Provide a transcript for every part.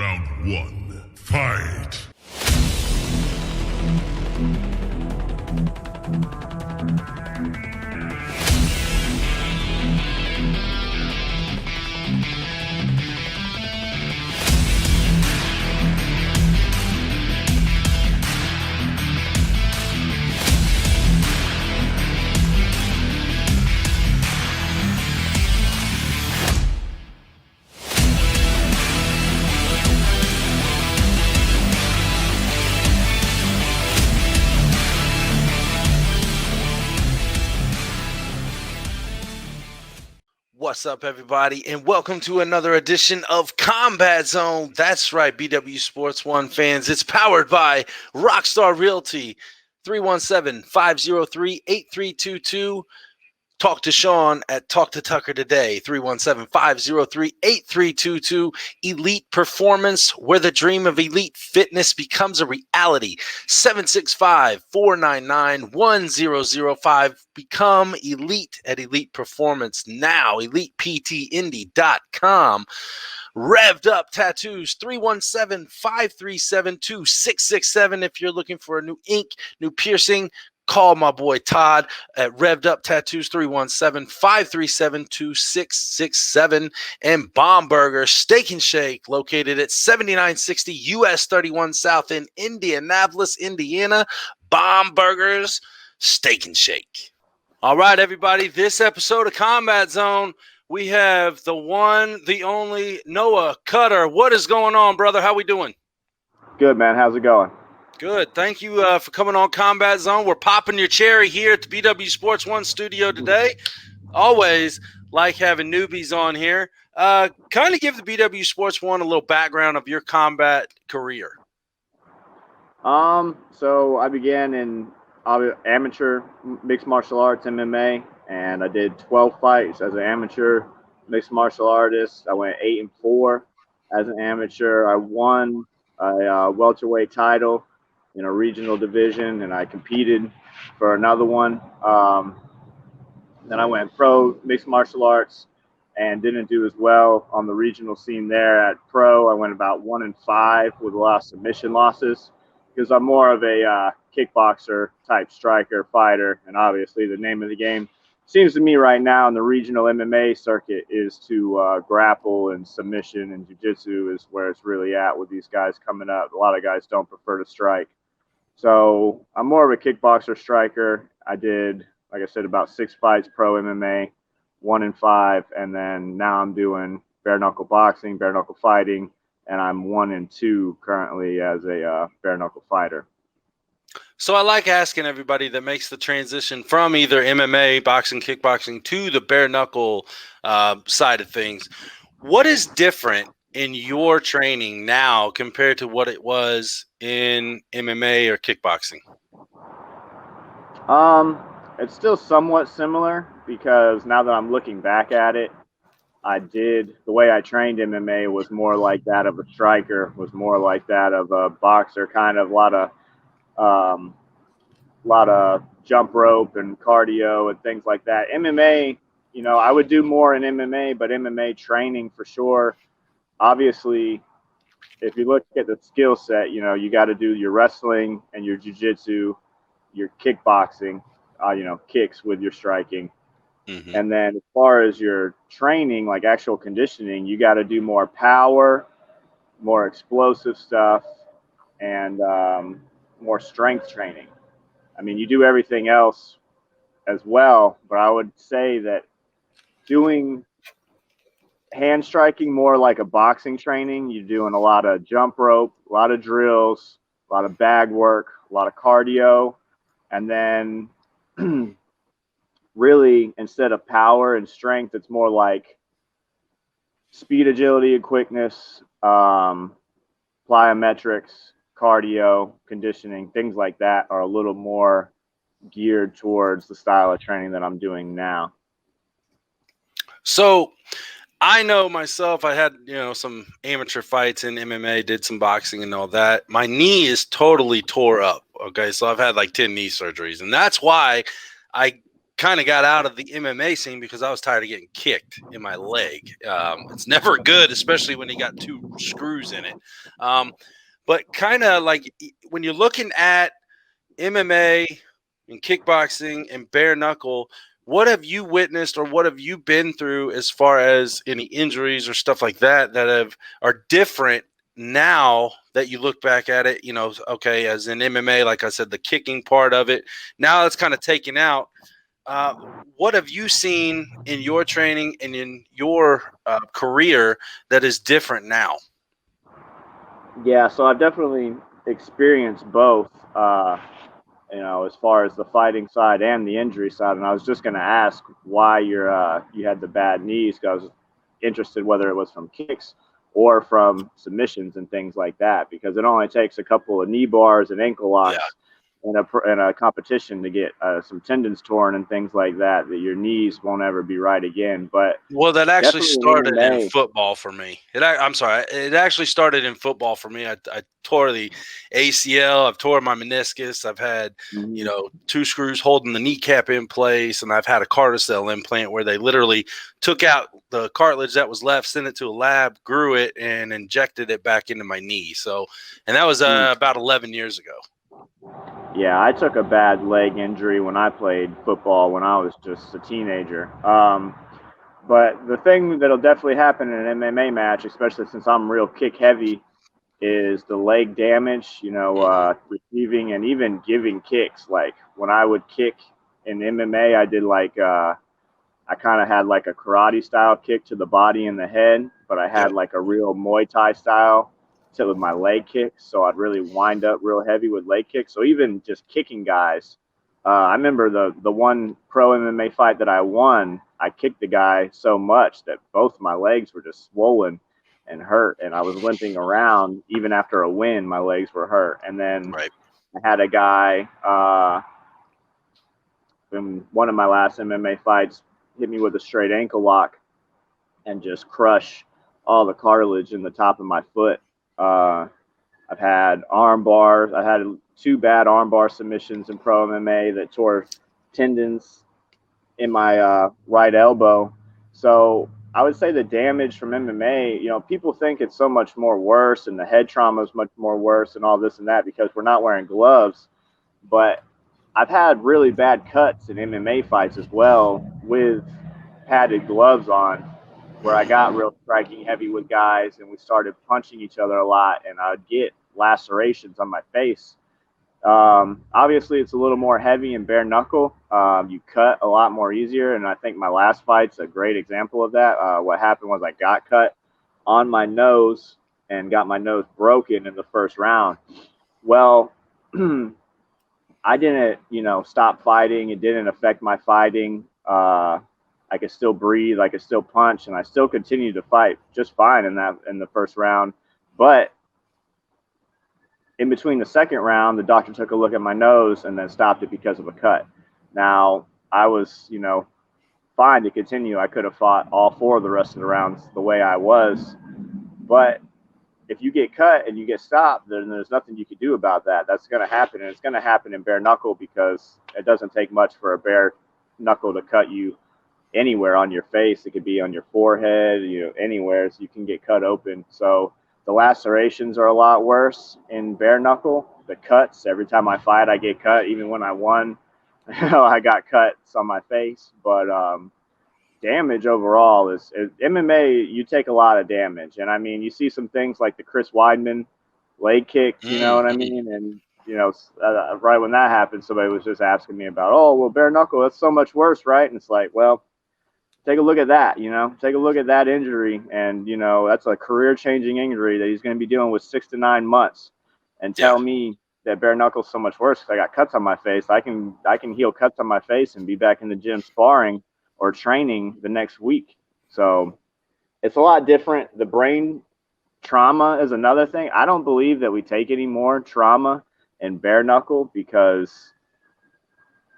Round 1. Fight! What's up, everybody, and welcome to another edition of Combat Zone. That's right, BW Sports 1 fans. It's powered by Rockstar Realty, 317-503-8322. Talk to Shawn at Talk to Tucker today, 317-503-8322. Elite Performance, where the dream of elite fitness becomes a reality, 765-499-1005. Become elite at Elite Performance now, ElitePTIndy.com. Revved Up Tattoos, 317-537-2667. If you're looking for a new ink, new piercing, call my boy Todd at Revved Up Tattoos, 317-537-2667. And BaumBurgers Steak and Shake, located at 7960 US 31 South in Indianapolis, Indiana. BaumBurgers Steak and Shake. All right, everybody, this episode of Combat Zone, we have the one, the only Noah Cutter. What is going on, brother? How we doing? Good, man. How's it going? Good. Thank you for coming on Combat Zone. We're popping your cherry here at the BW Sports 1 studio today. Always like having newbies on here. Kind of give the BW Sports 1 a little background of your combat career. So I began in amateur mixed martial arts, MMA, and I did 12 fights as an amateur mixed martial artist. I went 8-4 as an amateur. I won a welterweight title in a regional division, and I competed for another one. Then I went pro mixed martial arts and didn't do as well on the regional scene there at pro. I went about 1-5 with a lot of submission losses because I'm more of a kickboxer type striker fighter, and obviously the name of the game seems to me right now in the regional MMA circuit is to grapple, and submission and jiu-jitsu is where it's really at with these guys coming up. A lot of guys don't prefer to strike. So I'm more of a kickboxer striker. I did, like I said, about 6 fights pro MMA, 1-5, and then now I'm doing bare knuckle boxing, bare knuckle fighting, and I'm 1-2 currently as a bare knuckle fighter. So I like asking everybody that makes the transition from either MMA, boxing, kickboxing to the bare knuckle side of things. What is different in your training now compared to what it was in MMA or kickboxing? It's still somewhat similar because now that I'm looking back at it, the way I trained MMA was more like that of a striker, was more like that of a boxer, kind of a lot of jump rope and cardio and things like that. MMA, I would do more in MMA, but MMA training for sure. Obviously, if you look at the skill set, you got to do your wrestling and your jiu-jitsu, your kickboxing, kicks with your striking. Mm-hmm. And then as far as your training, like actual conditioning, you got to do more power, more explosive stuff, and more strength training. I mean, you do everything else as well, but I would say that doing hand striking more like a boxing training, you're doing a lot of jump rope, a lot of drills, a lot of bag work, a lot of cardio, and then really instead of power and strength, it's more like speed, agility, and quickness, plyometrics, cardio, conditioning, things like that are a little more geared towards the style of training that I'm doing now. So I know myself, I had, some amateur fights in MMA, did some boxing and all that. My knee is totally tore up. Okay. So I've had like 10 knee surgeries, and that's why I kind of got out of the MMA scene because I was tired of getting kicked in my leg. It's never good, especially when you got 2 screws in it. But kind of like when you're looking at MMA and kickboxing and bare knuckle, what have you witnessed or what have you been through as far as any injuries or stuff like that are different now that you look back at it? You know, okay, as in MMA, like I said, the kicking part of it, now it's kind of taken out. What have you seen in your training and in your career that is different now? Yeah, so I've definitely experienced both, you know, as far as the fighting side and the injury side. And I was just going to ask why you had the bad knees, because I was interested whether it was from kicks or from submissions and things like that, because it only takes a couple of knee bars and ankle locks in a competition to get some tendons torn and things like that, that your knees won't ever be right again. But well, that actually started MMA. in football for me. I'm sorry, it actually started in football for me. I tore the ACL, I've tore my meniscus, I've had you know 2 screws holding the kneecap in place, and I've had a carticel implant where they literally took out the cartilage that was left, sent it to a lab, grew it, and injected it back into my knee. So, and that was about 11 years ago. Yeah, I took a bad leg injury when I played football when I was just a teenager. But the thing that'll definitely happen in an MMA match, especially since I'm real kick heavy, is the leg damage, you know, receiving and even giving kicks. Like when I would kick in MMA, I did like, I kind of had like a karate style kick to the body and the head, but I had like a real Muay Thai style with my leg kicks, so I'd really wind up real heavy with leg kicks. So even just kicking guys, I remember the one pro MMA fight that I won, I kicked the guy so much that both my legs were just swollen and hurt, and I was limping around. Even after a win, my legs were hurt. And then I had a guy in one of my last MMA fights hit me with a straight ankle lock and just crush all the cartilage in the top of my foot. I've had arm bars. I had 2 bad arm bar submissions in pro MMA that tore tendons in my right elbow. So I would say the damage from MMA, you know, people think it's so much more worse and the head trauma is much more worse and all this and that because we're not wearing gloves. But I've had really bad cuts in MMA fights as well with padded gloves on, where I got real striking heavy with guys and we started punching each other a lot, and I'd get lacerations on my face. Obviously, it's a little more heavy and bare knuckle. You cut a lot more easier, and I think my last fight's a great example of that. What happened was I got cut on my nose and got my nose broken in the first round. Well, I didn't, you know, stop fighting. It didn't affect my fighting. I could still breathe, I could still punch, and I still continued to fight just fine in the first round. But in between the second round, the doctor took a look at my nose and then stopped it because of a cut. Now, I was, you know, fine to continue. I could have fought all 4 of the rest of the rounds the way I was. But if you get cut and you get stopped, then there's nothing you can do about that. That's going to happen, and it's going to happen in bare knuckle because it doesn't take much for a bare knuckle to cut you anywhere on your face. It could be on your forehead, you know, anywhere, so you can get cut open. So the lacerations are a lot worse in bare knuckle. The cuts, every time I fight, I get cut. Even when I won, I got cuts on my face. But damage overall is MMA. You take a lot of damage, and I mean, you see some things like the Chris Weidman leg kicks. You know what I mean? And you know, right when that happened, somebody was just asking me about, oh, well, bare knuckle, that's so much worse, right? And it's like, well, take a look at that, you know, take a look at that injury. And, you know, that's a career-changing injury that he's going to be dealing with 6 to 9 months. And tell me that bare knuckle's so much worse because I got cuts on my face. I can heal cuts on my face and be back in the gym sparring or training the next week. So it's a lot different. The brain trauma is another thing. I don't believe that we take any more trauma in bare knuckle because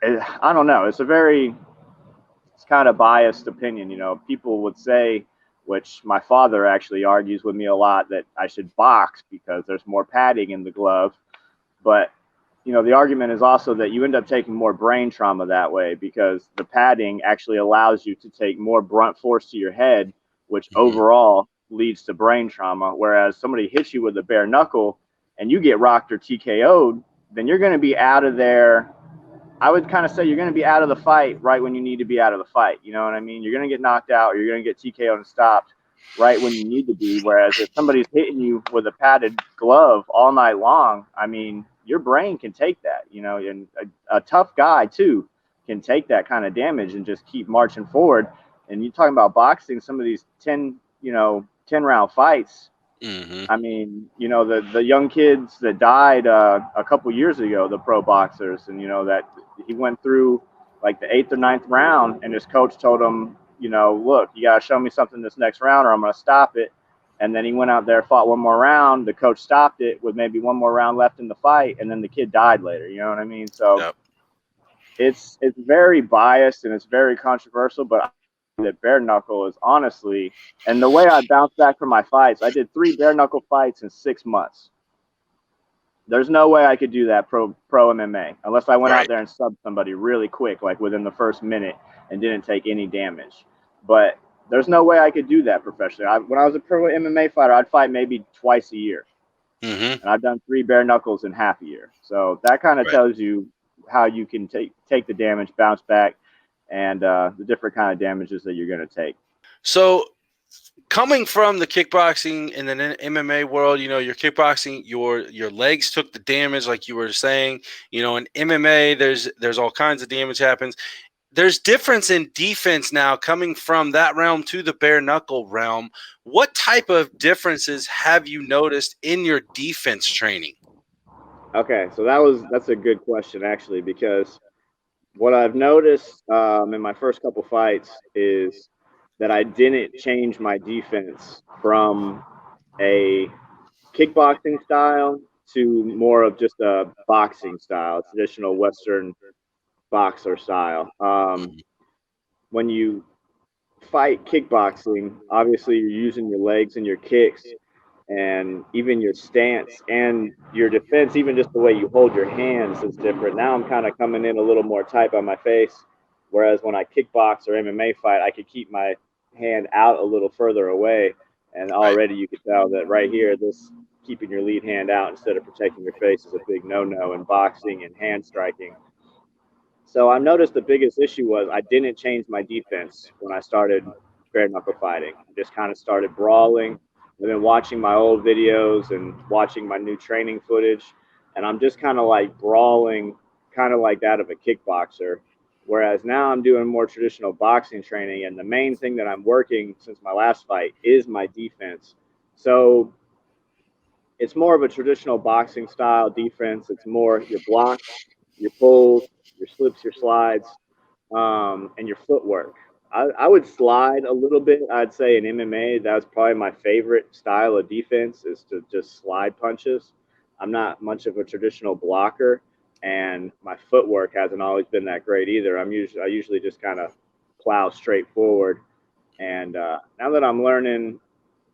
I don't know. It's kind of biased opinion. You know, people would say, which my father actually argues with me a lot, that I should box because there's more padding in the glove. But the argument is also that you end up taking more brain trauma that way because the padding actually allows you to take more brunt force to your head, which overall leads to brain trauma. Whereas somebody hits you with a bare knuckle and you get rocked or TKO'd, then you're going to be out of there. I would kind of say you're going to be out of the fight right when you need to be out of the fight. You know what I mean? You're going to get knocked out or you're going to get TKO'd and stopped right when you need to be. Whereas if somebody's hitting you with a padded glove all night long, I mean, your brain can take that, and a tough guy too can take that kind of damage and just keep marching forward. And you're talking about boxing, some of these 10 round fights. I mean, the young kids that died a couple years ago, the pro boxers, and that he went through like the 8th or 9th round, and his coach told him, look, you got to show me something this next round or I'm going to stop it. And then he went out there, fought one more round. The coach stopped it with maybe one more round left in the fight, and then the kid died later. You know what I mean? So it's very biased and it's very controversial, but that bare knuckle is honestly, and the way I bounced back from my fights, I did 3 bare knuckle fights in 6 months. There's no way I could do that pro MMA unless I went out there and subbed somebody really quick, like within the first minute, and didn't take any damage. But there's no way I could do that professionally. When I was a pro MMA fighter, I'd fight maybe twice a year. And I've done 3 bare knuckles in half a year. So that kind of tells you how you can take the damage, bounce back, and the different kind of damages that you're going to take. So coming from the kickboxing and then MMA world, your kickboxing, your legs took the damage, like you were saying. In MMA, there's all kinds of damage happens. There's difference in defense now coming from that realm to the bare knuckle realm. What type of differences have you noticed in your defense training? Okay, so that's a good question actually, because what I've noticed in my first couple fights is that I didn't change my defense from a kickboxing style to more of just a boxing style, traditional Western boxer style. When you fight kickboxing, obviously you're using your legs and your kicks and even your stance and your defense, even just the way you hold your hands is different. Now I'm kind of coming in a little more tight by my face, whereas when I kickbox or MMA fight, I could keep my hand out a little further away, and already you could tell that right here, this keeping your lead hand out instead of protecting your face is a big no-no in boxing and hand striking. So I noticed the biggest issue was I didn't change my defense when I started bare knuckle fighting. I just kind of started brawling. I've been watching my old videos and watching my new training footage, and I'm just kind of like brawling, kind of like that of a kickboxer. Whereas now I'm doing more traditional boxing training, and the main thing that I'm working since my last fight is my defense. So it's more of a traditional boxing style defense. It's more your blocks, your pulls, your slips, your slides, and your footwork. I would slide a little bit. I'd say in MMA, that's probably my favorite style of defense is to just slide punches. I'm not much of a traditional blocker, and my footwork hasn't always been that great either. I usually just kind of plow straight forward. And now that I'm learning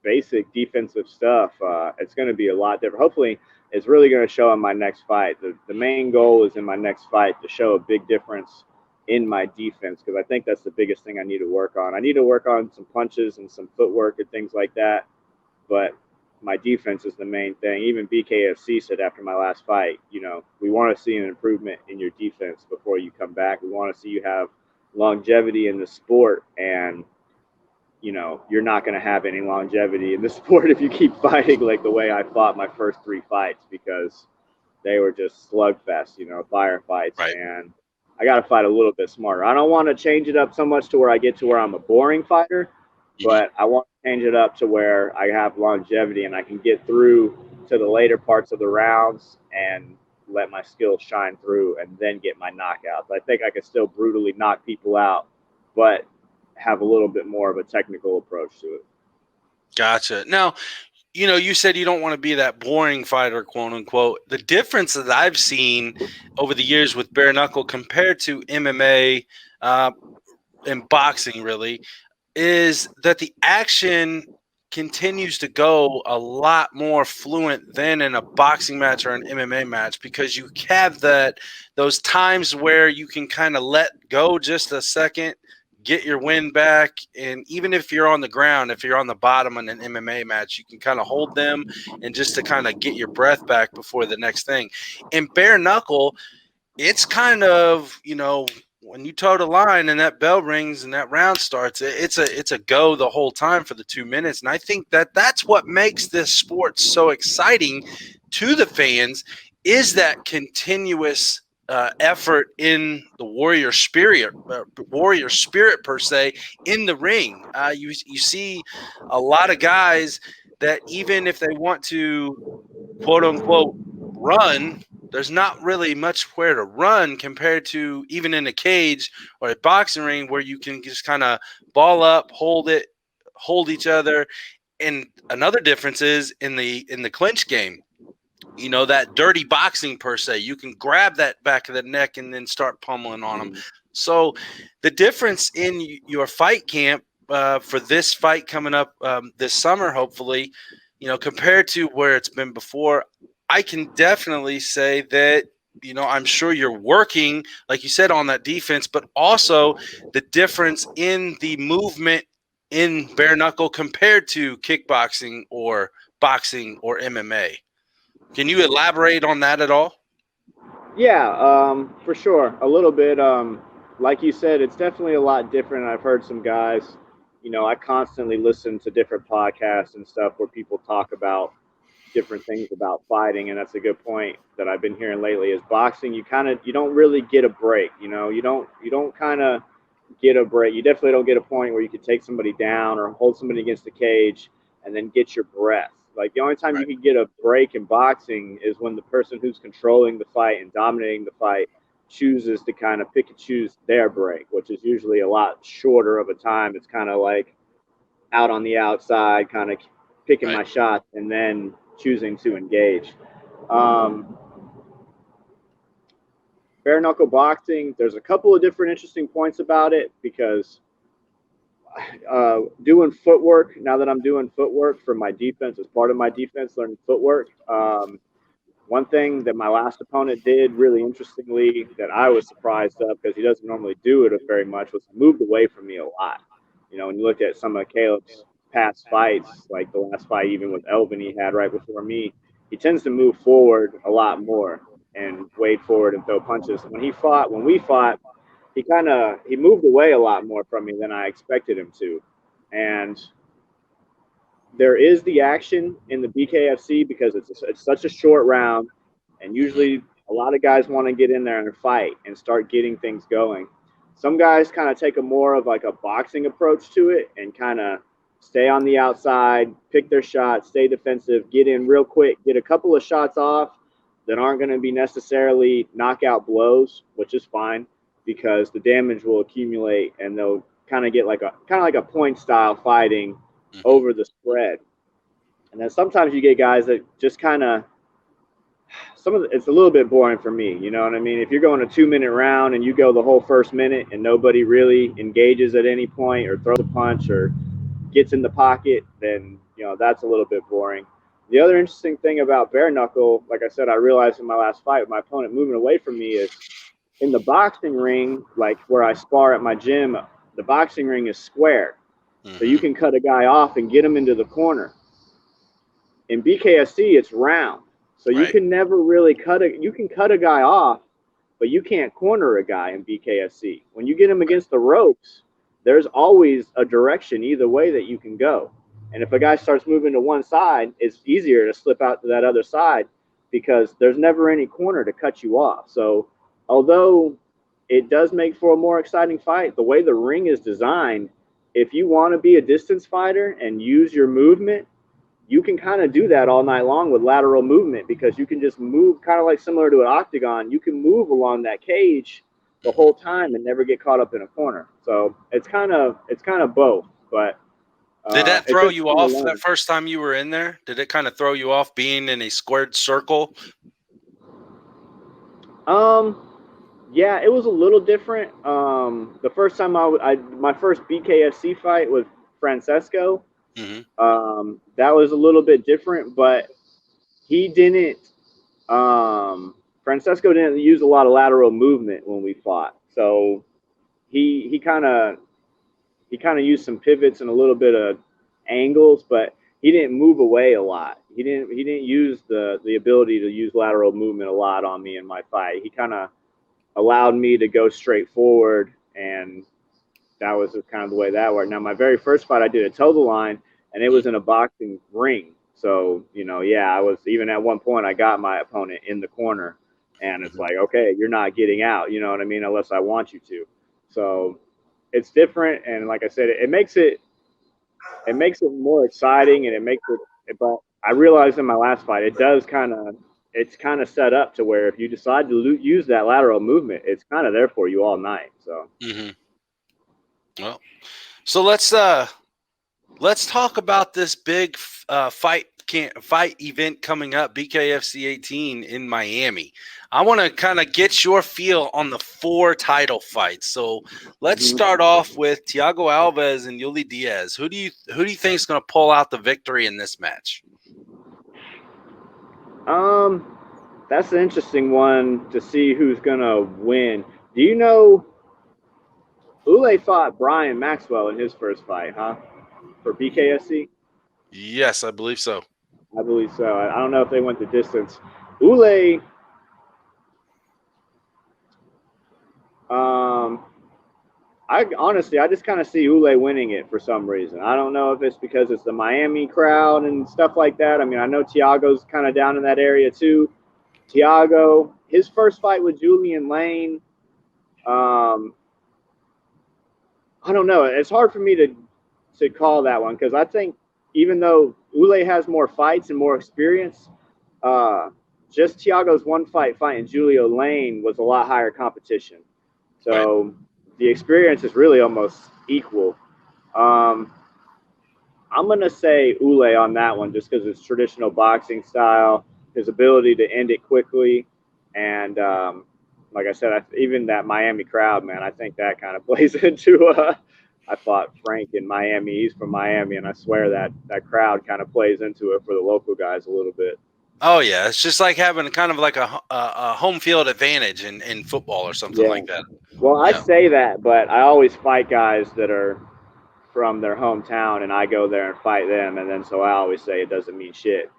basic defensive stuff, it's going to be a lot different. Hopefully, it's really going to show in my next fight. The main goal is in my next fight to show a big difference in my defense, because I think that's the biggest thing I need to work on. I need to work on some punches and some footwork and things like that, but my defense is the main thing. Even BKFC said after my last fight, we want to see an improvement in your defense before you come back. We want to see you have longevity in the sport, and you're not going to have any longevity in the sport if you keep fighting like the way I fought my first 3 fights, because they were just slugfests, firefights. And I got to fight a little bit smarter. I don't want to change it up so much to where I get to where I'm a boring fighter, but I want to change it up to where I have longevity and I can get through to the later parts of the rounds and let my skills shine through and then get my knockouts. I think I could still brutally knock people out, but have a little bit more of a technical approach to it. Gotcha. Now, you said you don't want to be that boring fighter, quote unquote. The difference that I've seen over the years with bare knuckle compared to MMA and boxing really is that the action continues to go a lot more fluent than in a boxing match or an MMA match, because you have those times where you can kind of let go just a second, get your wind back. And even if you're on the ground, if you're on the bottom in an MMA match, you can kind of hold them and just to kind of get your breath back before the next thing. In bare knuckle, it's kind of, when you toe the line and that bell rings and that round starts, it's a go the whole time for the 2 minutes. And I think that's what makes this sport so exciting to the fans, is that continuous effort in the warrior spirit per se in the ring. You see a lot of guys that even if they want to quote unquote run, there's not really much where to run compared to even in a cage or a boxing ring, where you can just kind of ball up, hold each other. And another difference is in the clinch game, that dirty boxing per se, you can grab that back of the neck and then start pummeling on them. So the difference in your fight camp for this fight coming up this summer, hopefully, compared to where it's been before, I can definitely say that, I'm sure you're working, like you said, on that defense, but also the difference in the movement in bare knuckle compared to kickboxing or boxing or MMA. Can you elaborate on that at all? Yeah, for sure. A little bit. Like you said, it's definitely a lot different. I've heard some guys, I constantly listen to different podcasts and stuff where people talk about different things about fighting, and that's a good point that I've been hearing lately. Is boxing, you don't really get a break. You don't kind of get a break. You definitely don't get a point where you could take somebody down or hold somebody against the cage and then get your breath. Like the only time you can get a break in boxing is when the person who's controlling the fight and dominating the fight chooses to kind of pick and choose their break, which is usually a lot shorter of a time. It's kind of like out on the outside, kind of picking my shots and then choosing to engage. Bare knuckle boxing, there's a couple of different interesting points about it, because doing footwork, now that I'm doing footwork for my defense, as part of my defense, learning footwork, one thing that my last opponent did really interestingly that I was surprised of, because he doesn't normally do it very much, was he moved away from me a lot. When you look at some of Caleb's past fights, like the last fight even with Elvin he had right before me, he tends to move forward a lot more and wade forward and throw punches. When we fought, he moved away a lot more from me than I expected him to. And there is the action in the BKFC because it's such a short round, and usually a lot of guys want to get in there and fight and start getting things going. Some guys kind of take a more of like a boxing approach to it and kind of stay on the outside, pick their shots, stay defensive, get in real quick, get a couple of shots off that aren't going to be necessarily knockout blows, which is fine because the damage will accumulate and they'll kind of get like a point style fighting over the spread. And then sometimes you get guys that just kind of it's a little bit boring for me, you know what I mean? If you're going a 2-minute round and you go the whole first minute and nobody really engages at any point or throws a punch or gets in the pocket, then that's a little bit boring. The other interesting thing about bare knuckle, like I said, I realized in my last fight with my opponent moving away from me, is in the boxing ring, like where I spar at my gym, the boxing ring is square. So you can cut a guy off and get him into the corner. In BKFC, it's round. So you can never really you can cut a guy off, but you can't corner a guy in BKFC. When you get him against the ropes, there's always a direction either way that you can go. And if a guy starts moving to one side, it's easier to slip out to that other side because there's never any corner to cut you off. So although it does make for a more exciting fight, the way the ring is designed, if you want to be a distance fighter and use your movement, you can kind of do that all night long with lateral movement because you can just move kind of like similar to an octagon. You can move along that cage the whole time and never get caught up in a corner. So it's kind of both. But did that throw you off that first time you were in there? Did it kind of throw you off being in a squared circle? Yeah, it was a little different. The first time my first BKFC fight with Francesco. that was a little bit different, but he didn't. Francesco didn't use a lot of lateral movement when we fought, so he kind of used some pivots and a little bit of angles, but he didn't move away a lot. He didn't use the ability to use lateral movement a lot on me in my fight. He kind of allowed me to go straight forward, and that was kind of the way that worked. Now, my very first fight, I did a toe the line, and it was in a boxing ring. So, I was, even at one point, I got my opponent in the corner, and it's like, okay, you're not getting out, you know what I mean, unless I want you to. So it's different, and like I said, it makes it more exciting, and it makes it. But I realized in my last fight, it's kind of set up to where if you decide to use that lateral movement, it's kind of there for you all night. So. Well, so let's talk about this big fight event coming up, BKFC 18 in Miami. I want to kind of get your feel on the 4 title fights. So let's start off with Thiago Alves and Yuli Diaz. Who do you think is going to pull out the victory in this match? That's an interesting one to see who's going to win. Do you know Ule fought Brian Maxwell in his first fight, huh? For BKFC? Yes, I believe so. I believe so. I don't know if they went the distance. Ule, I just kind of see Ule winning it for some reason. I don't know if it's because it's the Miami crowd and stuff like that. I mean, I know Thiago's kind of down in that area too. Thiago, his first fight with Julian Lane, I don't know. It's hard for me to call that one because I think even though Ule has more fights and more experience, just Thiago's one fighting Julio Lane was a lot higher competition. So the experience is really almost equal. I'm going to say Ule on that one just because it's traditional boxing style, his ability to end it quickly, and like I said, even that Miami crowd, man, I think that kind of plays into I fought Frank in Miami. He's from Miami, and I swear that crowd kind of plays into it for the local guys a little bit. Oh, yeah. It's just like having kind of like a home field advantage in football or something like that. Well, I say that, but I always fight guys that are from their hometown, and I go there and fight them, and then so I always say it doesn't mean shit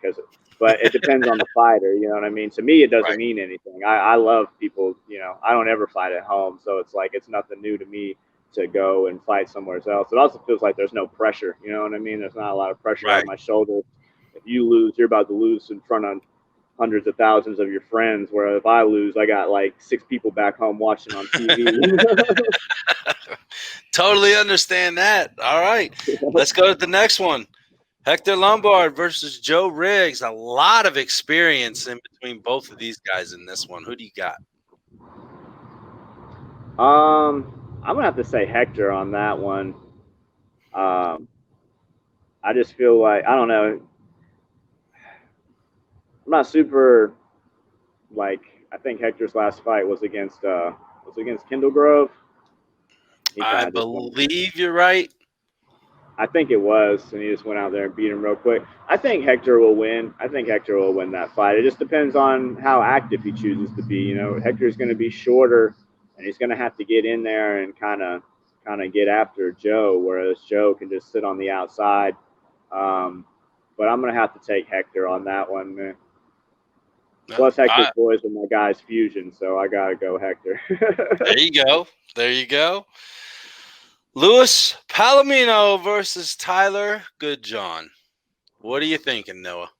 but it depends on the fighter, you know what I mean? To me, it doesn't mean anything. I love people, I don't ever fight at home, so it's like it's nothing new to me to go and fight somewhere else. It also feels like there's no pressure, you know what I mean? There's not a lot of pressure on my shoulders. If you lose, you're about to lose in front of hundreds of thousands of your friends, where if I lose, I got like 6 people back home watching on TV. Totally understand that. All right, let's go to the next one. Hector Lombard versus Joe Riggs. A lot of experience in between both of these guys in this one. Who do you got? I'm gonna have to say Hector on that one. I just feel like I don't know. I'm not super I think Hector's last fight was against Kendall Grove. I believe you're right. I think it was, and he just went out there and beat him real quick. I think Hector will win. I think Hector will win that fight. It just depends on how active he chooses to be. Hector's going to be shorter, and he's going to have to get in there and kind of get after Joe, whereas Joe can just sit on the outside. But I'm going to have to take Hector on that one, man. Plus, Hector's boys are my guys' fusion, so I got to go Hector. There you go. There you go. Louis Palomino versus Tyler Goodjohn. What are you thinking, Noah?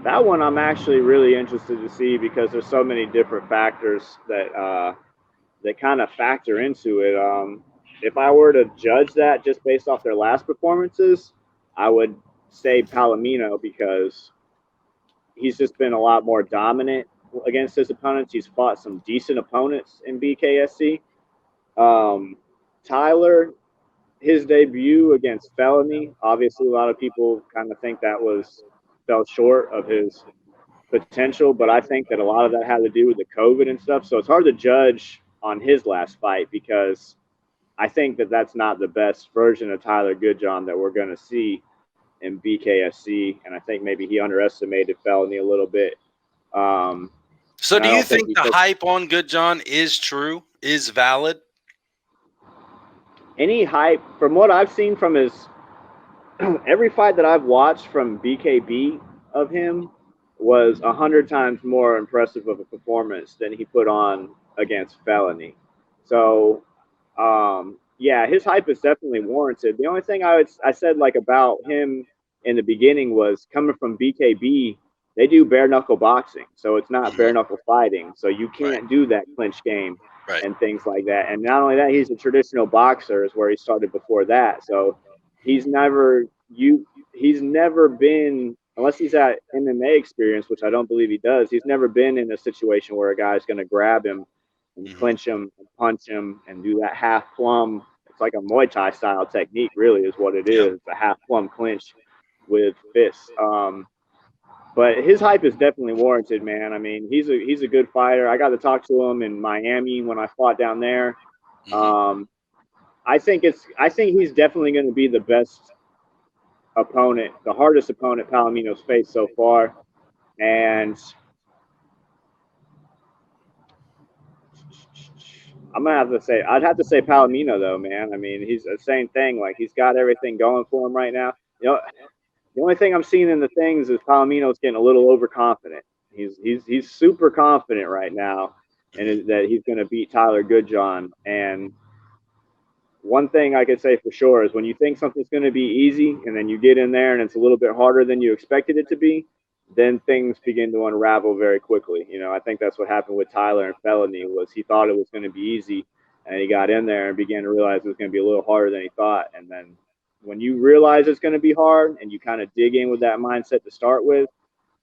That one I'm actually really interested to see because there's so many different factors that kind of factor into it. If I were to judge that just based off their last performances, I would say Palomino because he's just been a lot more dominant against his opponents. He's fought some decent opponents in BKFC. Tyler, his debut against Felony, obviously a lot of people kind of think that fell short of his potential, but I think that a lot of that had to do with the COVID and stuff. So it's hard to judge on his last fight because I think that that's not the best version of Tyler Goodjohn that we're going to see in BKFC, and I think maybe he underestimated Felony a little bit. So do I you don't think think the hype on Goodjohn is true, is valid? Any hype, from what I've seen from his every fight that I've watched from BKB of him was 100 times more impressive of a performance than he put on against Felony. So, yeah, his hype is definitely warranted. The only thing I said like about him in the beginning was coming from BKB, they do bare knuckle boxing, so it's not bare knuckle fighting. So you can't do that clinch game and things like that. And not only that, he's a traditional boxer, is where he started before that. So he's never been, unless he's at MMA experience, which I don't believe he does. He's never been in a situation where a guy's going to grab him and clinch him and punch him and do that half plumb. It's like a Muay Thai style technique, really, is what it is. A half plumb clinch with fists. But his hype is definitely warranted, man. I mean, he's a good fighter. I got to talk to him in Miami when I fought down there. I think he's definitely going to be the best opponent, the hardest opponent Palomino's faced so far. And I'd have to say Palomino, though, man. I mean, he's the same thing. Like, he's got everything going for him right now. You know, the only thing I'm seeing in the things is Palomino's getting a little overconfident. He's super confident right now, and that he's going to beat Tyler Goodjohn. And one thing I could say for sure is when you think something's going to be easy, and then you get in there and it's a little bit harder than you expected it to be, then things begin to unravel very quickly. You know, I think that's what happened with Tyler and Felony. Was he thought it was going to be easy, and he got in there and began to realize it was going to be a little harder than he thought. And then when you realize it's going to be hard and you kind of dig in with that mindset to start with,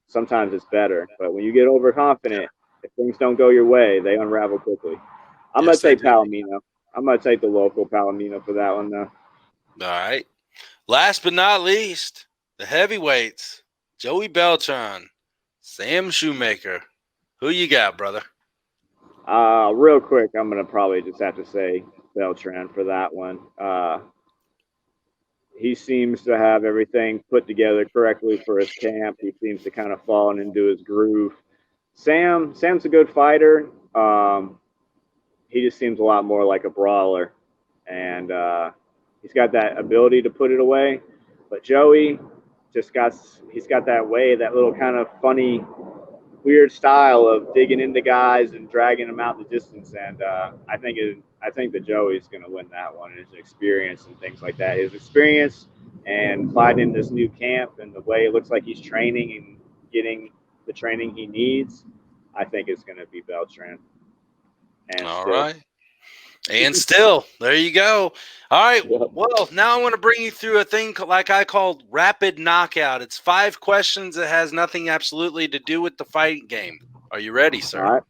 sometimes it's better. But when you get overconfident, if things don't go your way, they unravel quickly. I'm going to take Palomino. I'm going to take the local Palomino for that one, though. All right. Last but not least, the heavyweights, Joey Beltran, Sam Shoemaker. Who you got, brother? Real quick, I'm going to probably just have to say Beltran for that one. He seems to have everything put together correctly for his camp. He seems to kind of fall into his groove. Sam's a good fighter. He just seems a lot more like a brawler, and he's got that ability to put it away. But Joey he's got that way, that little kind of funny, weird style of digging into guys and dragging them out the distance. And I think that Joey's going to win that one. His experience and things like that. His experience and fighting this new camp and the way it looks like he's training and getting the training he needs, I think it's going to be Beltran. All right. And still, there you go. All right. Well, now I want to bring you through a thing like I called Rapid Knockout. It's 5 questions that has nothing absolutely to do with the fighting game. Are you ready, sir? All right.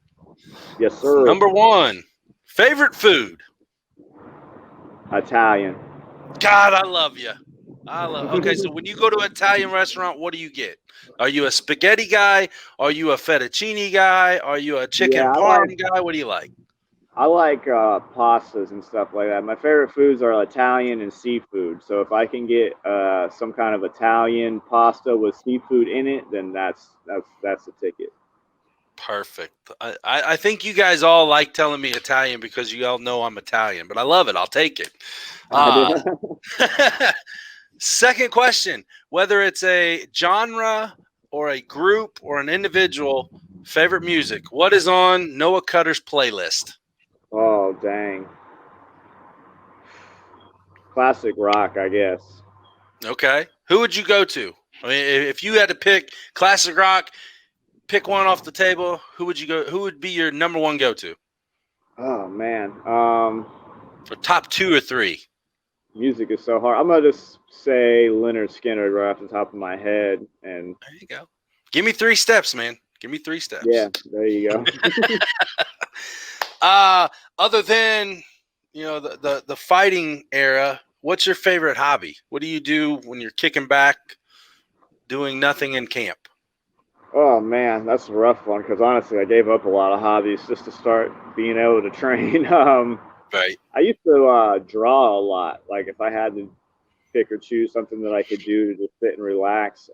Yes, sir. Number 1, favorite food? Italian. God, I love you. Okay, so when you go to an Italian restaurant, what do you get? Are you a spaghetti guy? Are you a fettuccine guy? Are you a chicken parm guy? What do you like? I like pastas and stuff like that. My favorite foods are Italian and seafood. So if I can get some kind of Italian pasta with seafood in it, then that's the ticket. Perfect. I think you guys all like telling me Italian because you all know I'm Italian, but I love it. I'll take it. Second question, whether it's a genre or a group or an individual, favorite music. What is on Noah Cutter's playlist? Oh, dang. Classic rock, I guess. Okay. Who would you go to? I mean, if you had to pick classic rock, pick one off the table, who would you go? Who would be your number one go-to? Oh, man. For top 2 or 3. Music is so hard. I'm going to just say Leonard Skinner right off the top of my head. And there you go. Give me 3 steps, man. Give me 3 steps. Yeah, there you go. Other than, the fighting era, what's your favorite hobby? What do you do when you're kicking back, doing nothing in camp? Oh, man, that's a rough one because honestly, I gave up a lot of hobbies just to start being able to train. Right. I used to draw a lot. Like if I had to pick or choose something that I could do to just sit and relax,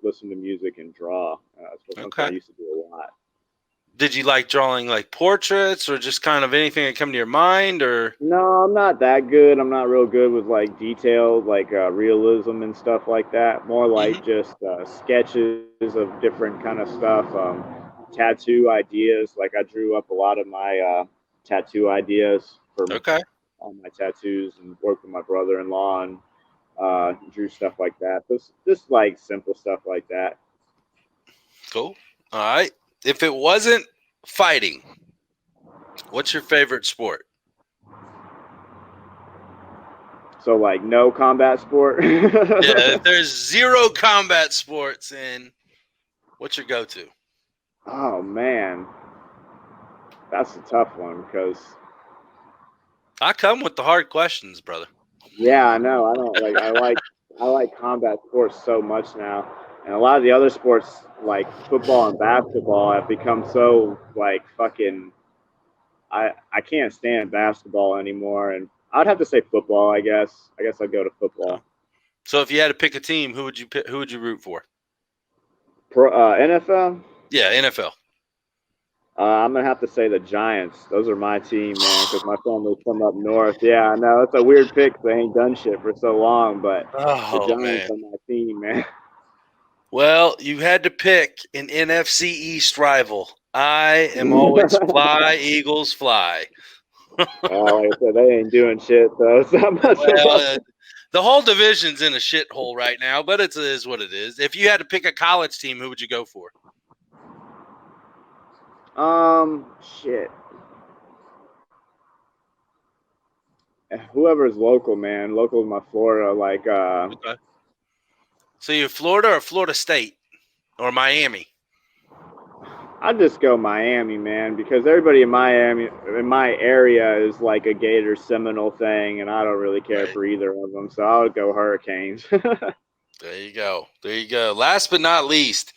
listen to music and draw. So something I Okay. used to do a lot. Did you like drawing like portraits or just kind of anything that come to your mind or? No, I'm not that good. I'm not real good with like detailed, like realism and stuff like that. More like just sketches of different kind of stuff. Tattoo ideas. Like I drew up a lot of my tattoo ideas for Okay. all my tattoos and worked with my brother-in-law and drew stuff like that. Just like simple stuff like that. Cool. All right. If it wasn't fighting, what's your favorite sport? So like no combat sport. Yeah, if there's zero combat sports in, what's your go-to? Oh man, that's a tough one because I come with the hard questions, brother. yeah, I know. I don't like. I like combat sports so much now, and a lot of the other sports like football and basketball have become so like fucking. I can't stand basketball anymore, and I'd have to say football. I guess. I guess I'd go to football. So if you had to pick a team, who would you pick? Who would you root for? NFL. Yeah, NFL. I'm gonna have to say the Giants. Those are my team, man, because my family's from up north. Yeah, I know it's a weird pick. They ain't done shit for so long, but the Oh Giants man. are my team, man. Well, you had to pick an NFC East rival. I am always fly, Eagles, fly. Like I said, they ain't doing shit, though. It's not much Well, the whole division's in a shithole right now, but it is what it is. If you had to pick a college team, who would you go for? Shit. Whoever's local, man. Local in my Florida, like Okay. So you're Florida or Florida State or Miami? I'd just go Miami, man, because everybody in Miami, in my area, is like a Gator Seminole thing, and I don't really care Right. for either of them, so I would go Hurricanes. There you go. There you go. Last but not least,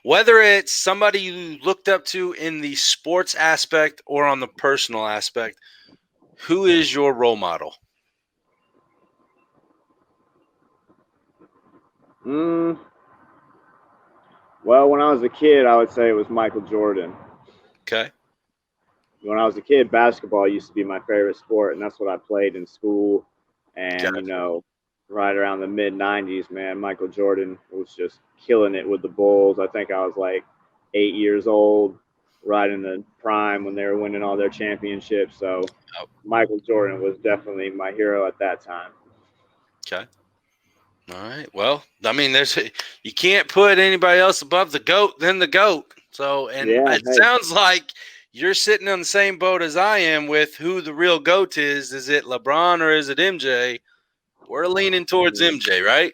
whether it's somebody you looked up to in the sports aspect or on the personal aspect, who is your role model? Well, when I was a kid, I would say it was Michael Jordan. Okay. When I was a kid, basketball used to be my favorite sport, and that's what I played in school. And, Gotcha. right around the mid 90s, man, Michael Jordan was just killing it with the Bulls. I think I was like 8 years old, right in the prime when they were winning all their championships. So Michael Jordan was definitely my hero at that time. Okay. All right. Well, I mean, you can't put anybody else above the GOAT than the GOAT. So, and Yeah, it sounds like you're sitting on the same boat as I am with who the real GOAT is. Is it LeBron or is it MJ? We're leaning towards MJ, right?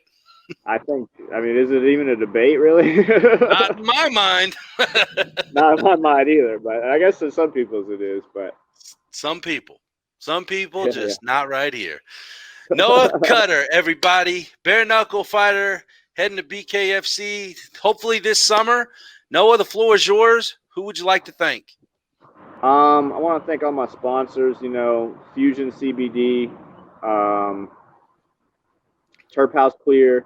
I think, is it even a debate, really? Not in my mind. Not in my mind either, but I guess in some people's it is. But Some people yeah. just not right here. Noah Cutter, everybody. Bare Knuckle Fighter heading to BKFC hopefully this summer. Noah, the floor is yours. Who would you like to thank? I want to thank all my sponsors, Fusion CBD, Terphouse Clear,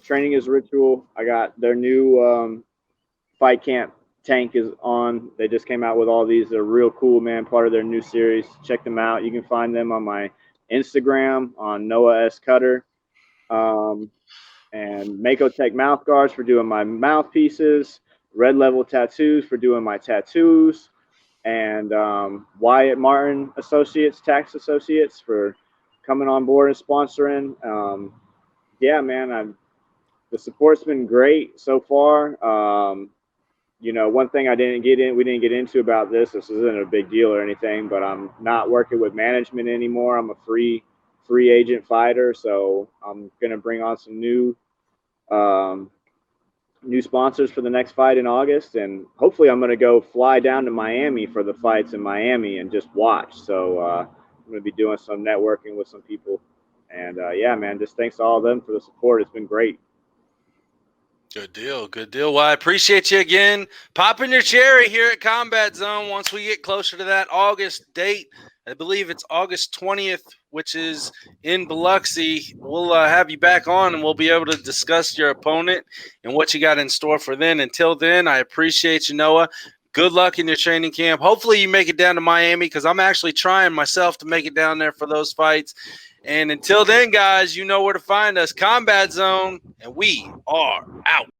Training is Ritual. I got their new fight camp tank is on. They just came out with all these. They're real cool, man, part of their new series. Check them out. You can find them on my Instagram on Noah S. Cutter. And Mako Tech mouth guards for doing my mouthpieces, Red Level Tattoos for doing my tattoos, and Wyatt Martin Associates, Tax Associates for coming on board and sponsoring. Yeah, man, the support's been great so far. One thing we didn't get into about this isn't a big deal or anything, but I'm not working with management anymore. I'm a free agent fighter, so I'm going to bring on some new sponsors for the next fight in August, and hopefully I'm going to go fly down to Miami for the fights in Miami and just watch. So I'm going to be doing some networking with some people, and yeah, man, just thanks to all of them for the support. It's been great. Good deal. Good deal. Well, I appreciate you again popping your cherry here at Combat Zone. Once we get closer to that August date, I believe it's August 20th, which is in Biloxi. We'll have you back on and we'll be able to discuss your opponent and what you got in store for then. Until then, I appreciate you, Noah. Good luck in your training camp. Hopefully you make it down to Miami because I'm actually trying myself to make it down there for those fights. And until then, guys, you know where to find us. Combat Zone, and we are out.